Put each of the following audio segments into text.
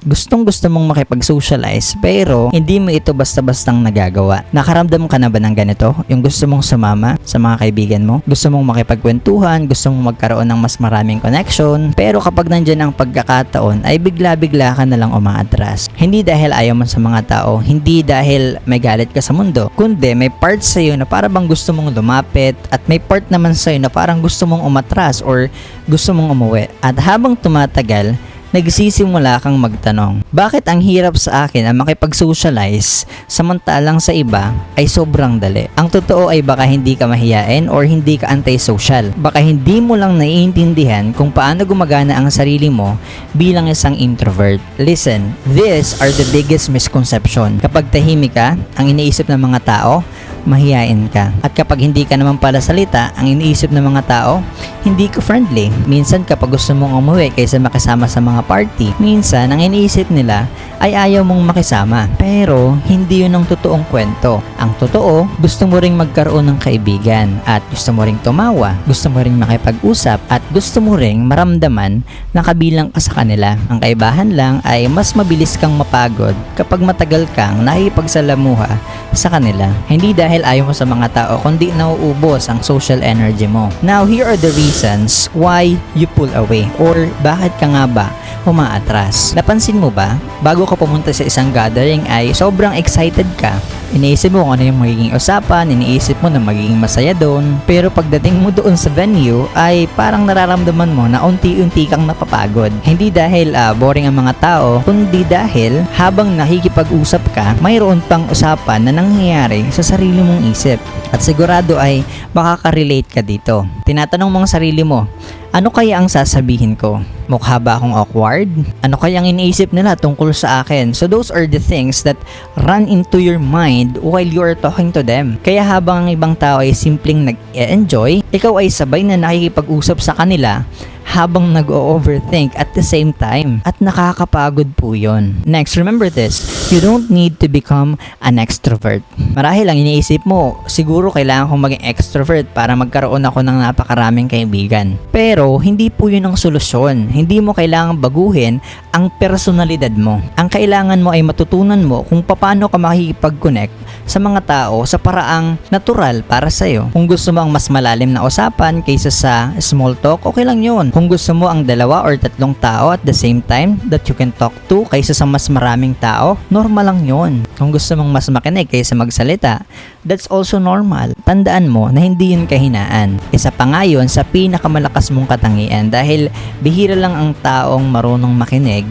gustong-gusto mong makipag-socialize pero hindi mo ito basta-bastang nagagawa. Nakaramdam ka na ba ng ganito? Yung gusto mong sumama sa mga kaibigan mo? Gusto mong makipagkwentuhan? Gusto mong magkaroon ng mas maraming connection? Pero kapag nandyan ang pagkakataon ay bigla-bigla ka na lang umaatras. Hindi dahil ayaw mo sa mga tao, hindi dahil may galit ka sa mundo, kundi may part sa'yo na para bang gusto mong lumapit at may part naman sa'yo na parang gusto mong umatras or gusto mong umuwi. At habang tumatagal, nagsisimula kang magtanong, bakit ang hirap sa akin ang makipag-socialize samantalang sa iba ay sobrang dali? Ang totoo ay baka hindi ka mahiyain or hindi ka anti-social. Baka hindi mo lang naiintindihan kung paano gumagana ang sarili mo bilang isang introvert. Listen, these are the biggest misconception. Kapag tahimik ka, ang iniisip ng mga tao, mahiyain ka. At kapag hindi ka naman pala salita, ang iniisip ng mga tao, hindi ka friendly. Minsan kapag gusto mong umuwi kaysa makisama sa mga party, minsan ang iniisip nila ay ayaw mong makisama. Pero hindi yun ang totoong kwento. Ang totoo, gusto mo ring magkaroon ng kaibigan at gusto mo ring tumawa, gusto mo ring makipag-usap at gusto mo ring maramdaman na kabilang ka sa kanila. Ang kaibahan lang ay mas mabilis kang mapagod kapag matagal kang nakikipagsalamuha sa kanila. Hindi dahil ayaw mo sa mga tao, kundi nauubos ang social energy mo. Now, here are the reasons why you pull away or bakit ka nga ba umaatras. Napansin mo ba, bago ka pumunta sa isang gathering ay sobrang excited ka. Iniisip mo kung ano yung magiging usapan, iniisip mo na magiging masaya doon. Pero pagdating mo doon sa venue ay parang nararamdaman mo na unti-unti kang napapagod. Hindi dahil boring ang mga tao, kundi dahil habang nakikipag-usap ka, mayroon pang usapan na nangyayari sa sarili mong isip. At sigurado ay makaka-relate ka dito. Tinatanong mong sarili mo, ano kaya ang sasabihin ko? Mukha ba akong awkward? Ano kaya ang iniisip nila tungkol sa akin? So those are the things that run into your mind while you are talking to them. Kaya habang ang ibang tao ay simpleng nag-enjoy, ikaw ay sabay na nakikipag-usap sa kanila habang nag-overthink at the same time. At nakakapagod po yun. Next, remember this. You don't need to become an extrovert. Marahil lang iniisip mo, siguro kailangan kong maging extrovert para magkaroon ako ng napakaraming kaibigan. Pero, hindi po yun ang solusyon. Hindi mo kailangan baguhin ang personalidad mo. Ang kailangan mo ay matutunan mo kung paano ka makikipag-connect sa mga tao sa paraang natural para sa'yo. Kung gusto mo ang mas malalim na usapan kaysa sa small talk, okay lang yun. Kung gusto mo ang 2 or 3 tao at the same time that you can talk to kaysa sa mas maraming tao, normal lang yun. Kung gusto mong mas makinig kaysa magsalita, that's also normal. Tandaan mo na hindi yun kahinaan. Isa pa nga yun sa pinakamalakas mong katangian dahil bihira lang ang taong marunong makinig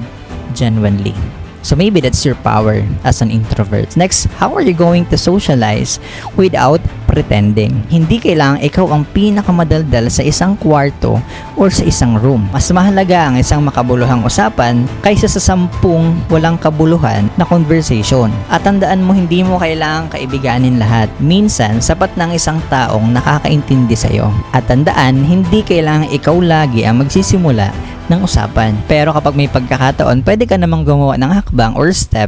genuinely. So maybe that's your power as an introvert. Next, how are you going to socialize without pretending? Hindi kailangang ikaw ang pinakamadaldal sa isang kwarto or sa isang room. Mas mahalaga ang isang makabuluhang usapan kaysa sa 10 walang kabuluhan na conversation. At tandaan mo, hindi mo kailangang kaibiganin lahat. Minsan, sapat ng isang taong nakakaintindi sa'yo. At tandaan, hindi kailangang ikaw lagi ang magsisimula ng usapan. Pero kapag may pagkakataon, pwede ka namang gumawa ng hakbang or step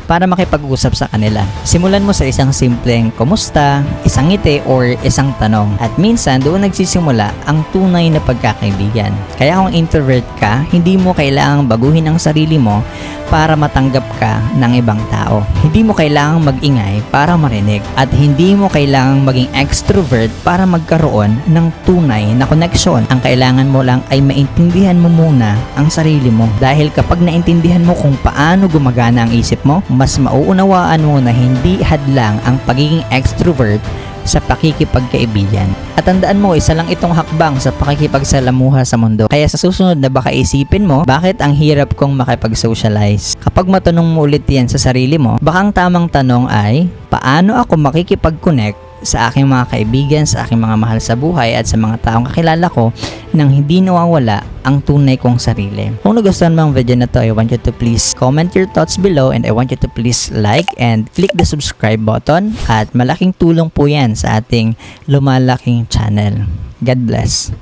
para makipag-usap sa kanila. Simulan mo sa isang simpleng kumusta, isang ngiti, or isang tanong. At minsan, doon nagsisimula ang tunay na pagkakaibigan. Kaya kung introvert ka, hindi mo kailangang baguhin ang sarili mo para matanggap ka ng ibang tao. Hindi mo kailangang mag-ingay para marinig. At hindi mo kailangang maging extrovert para magkaroon ng tunay na connection. Ang kailangan mo lang ay maintindihan mo muna ang sarili mo. Dahil kapag naintindihan mo kung paano gumagana ang isip mo, mas mauunawaan mo na hindi hadlang ang pagiging extrovert sa pakikipagkaibigan. At tandaan mo, isa lang itong hakbang sa pakikipagsalamuha sa mundo. Kaya sa susunod na baka isipin mo, bakit ang hirap kong makipag-socialize? Kapag matanong mo ulit yan sa sarili mo, baka ang tamang tanong ay, paano ako makikipag-connect sa aking mga kaibigan, sa aking mga mahal sa buhay at sa mga taong kakilala ko nang hindi nawawala ang tunay kong sarili. Kung nagustuhan mo ang video na to, I want you to please comment your thoughts below and I want you to please like and click the subscribe button at malaking tulong po yan sa ating lumalaking channel. God bless.